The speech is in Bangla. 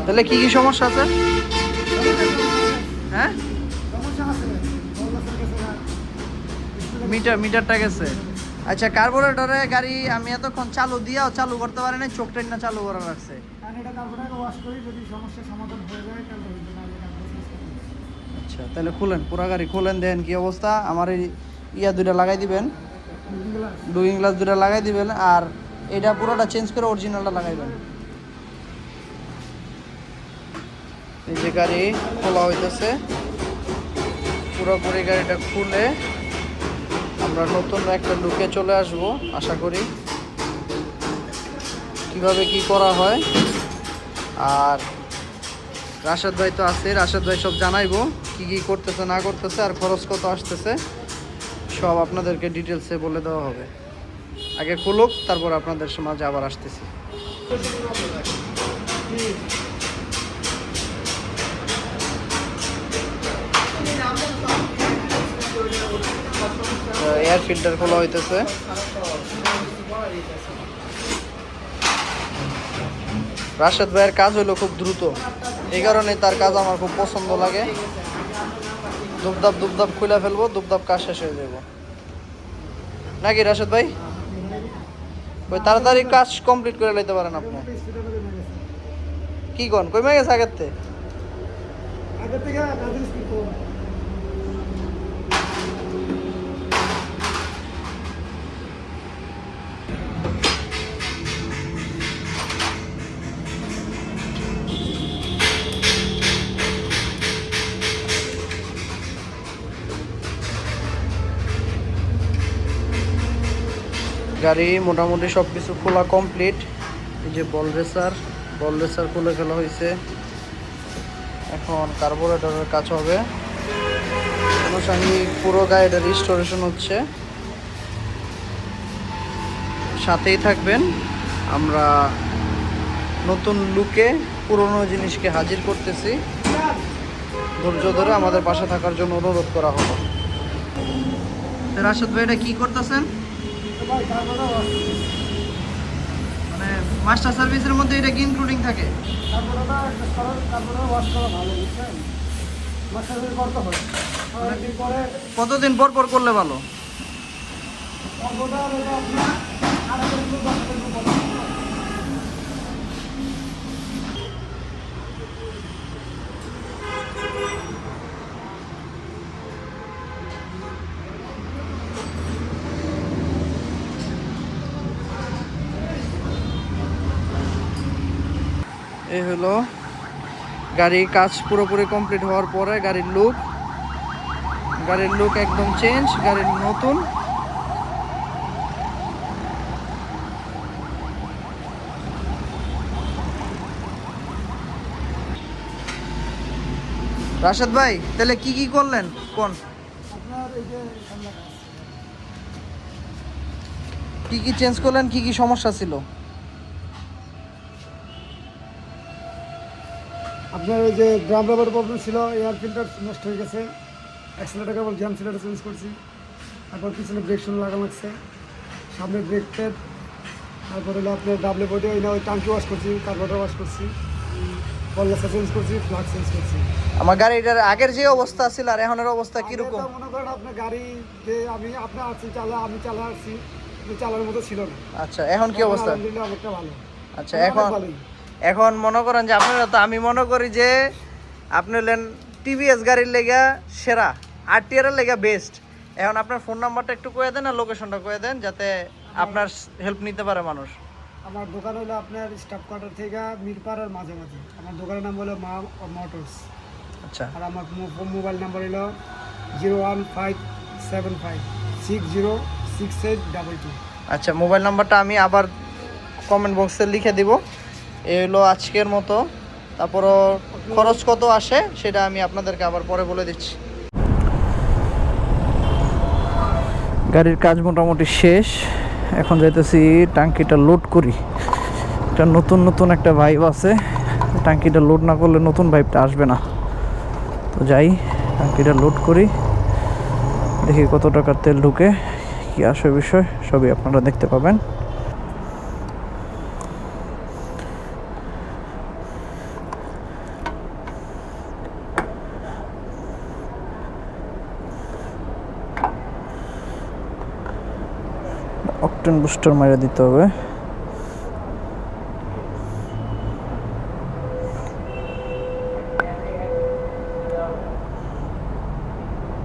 তাহলে কি কি সমস্যা আছে? হ্যাঁ, মিটারটা গেছে। আচ্ছা, কার্বোরেটরে গাড়ি আমি এতক্ষণ চালু দিয়াও চালু করতে পারি না, চোখ ট্রেন না চালু করা রাখছে। আচ্ছা, তাহলে খুলেন, পুরা গাড়ি খুলেন, দেন কি অবস্থা। আমার এই দুইটা লাগাই দিবেন, ডুইং গ্লাস দুটা লাগাই দিবেন, আর এটা পুরোটা চেঞ্জ করে অরিজিনালটা লাগাইবেন। এই যে গাড়ি খোলা হইতেছে, পুরোপুরি গাড়িটা খুলে আমরা নতুন একটা লুকে চলে আসব আশা করি। কিভাবে কি করা হয়, আর রাশেদ ভাই তো আছে, রাশেদ ভাই সব জানাইবো কি কি করতেছে না করতেছে আর খরচ কত আসতেছে, সব আপনাদেরকে ডিটেলসে বলে দেওয়া হবে। আগে খুলুক, তারপর আপনাদের মাঝে আবার আসতেছি। এয়ার ফিল্টার খোলা হইতেছে। রাশেদ ভাইয়ের কাজ হইলো খুব দ্রুত, এই কারণে তার কাজ আমার খুব পছন্দ লাগে। দুবদাব খুলে ফেলবো, দুবদাব কাজ শেষ হয়ে যাব নাকি রাশেদ ভাই? ওই তাড়াতাড়ি কাজ কমপ্লিট করে লাইতে পারেন আপনি। কি কোন কইমে গেছে আগের থেকে? গাড়ি মোটামুটি সব কিছু খোলা কমপ্লিট। এই যে বল রেসার খুলে ফেলা হয়েছে। এখন কার্বোরেটরের কাজ হবে, আনুষঙ্গিক পুরো গাড়িটা রিস্টোরেশন হচ্ছে। সাথেই থাকবেন, আমরা নতুন লুকে পুরনো জিনিসকে হাজির করতেছি। ধৈর্য ধরে আমাদের পাশে থাকার জন্য অনুরোধ করা হলো। রাশেদ ভাই, এটা কি করতেছেন? মানে মাস্টার সার্ভিসের মধ্যে এটা কি ইনক্লুডিং থাকে? কতদিন পর পর করলে ভালো? এই হলো গাড়ির কাজ পুরোপুরি কমপ্লিট হওয়ার পরে গাড়ির লুক একদম চেঞ্জ, গাড়ির নতুন। রাশেদ ভাই, তাহলে কি কি করলেন কোন? কি কি চেঞ্জ করলেন, কি কি সমস্যা ছিল? আপনার ওই যে ড্রাম রাবার প্রবলেম ছিল, এয়ার ফিল্টার নষ্ট হয়ে গেছে, অ্যাক্সিলারেটর কেবল জ্যাম ছিল, চেঞ্জ করছি। তারপর পিছনে ব্রেক শুনে লাগানো হচ্ছে, সামনে ব্রেক প্যাড, তারপর হলো আপনার ডাবলে বডি, ওই টাঙ্কি ওয়াশ করছি, কার্বোরেটর ওয়াশ করছি, কল্লাসা চেঞ্জ করছি, ফ্লাক্স চেঞ্জ করছি। আমার গাড়িটার আগের যে অবস্থা ছিল আর এখনের অবস্থা কিরকম? মনে করেন আপনার গাড়ি যে আপনার আছি আমি চালা আসছি, চালানোর মতো ছিল না। আচ্ছা, এখন কি অবস্থা? আলহামদুলিল্লাহ অনেকটা ভালো। আচ্ছা, এখন মনে করেন যে আপনারা তো, আমি মনে করি যে আপনি হলেন টিভিএস গাড়ির লেগা সেরা, আরটিআর এর লেগা বেস্ট। এখন আপনার ফোন নাম্বারটা একটু কয়ে দেন আর লোকেশনটা কয়ে দেন, যাতে আপনার হেল্প নিতে পারে মানুষ। আমার দোকান হলো আপনার স্টাফ কোয়ার্টার থেকে মিরপাড়ার মাঝামাঝি। আমার দোকানের নাম হলো মা মোটরস। আচ্ছা, আর আমার মোবাইল নাম্বার হলো 01575606822। আচ্ছা, মোবাইল নাম্বারটা আমি আবার কমেন্ট বক্সে লিখে দিব। এই হলো আজকের মতো, তারপরও খরচ কত আসে সেটা আমি আপনাদেরকে আবার পরে বলে দিচ্ছি। গাড়ির কাজ মোটামুটি শেষ, এখন যাইতেছি ট্যাঙ্কিটা লোড করি। এটা নতুন একটা ভাইব আছে, ট্যাঙ্কিটা লোড না করলে নতুন ভাইবটা আসবে না। তো যাই, ট্যাঙ্কিটা লোড করি, দেখি কত টাকার তেল ঢুকে, কি আসে বিষয় সবই আপনারা দেখতে পাবেন। অকটেন বুস্টার মাইরা দিতে হবে।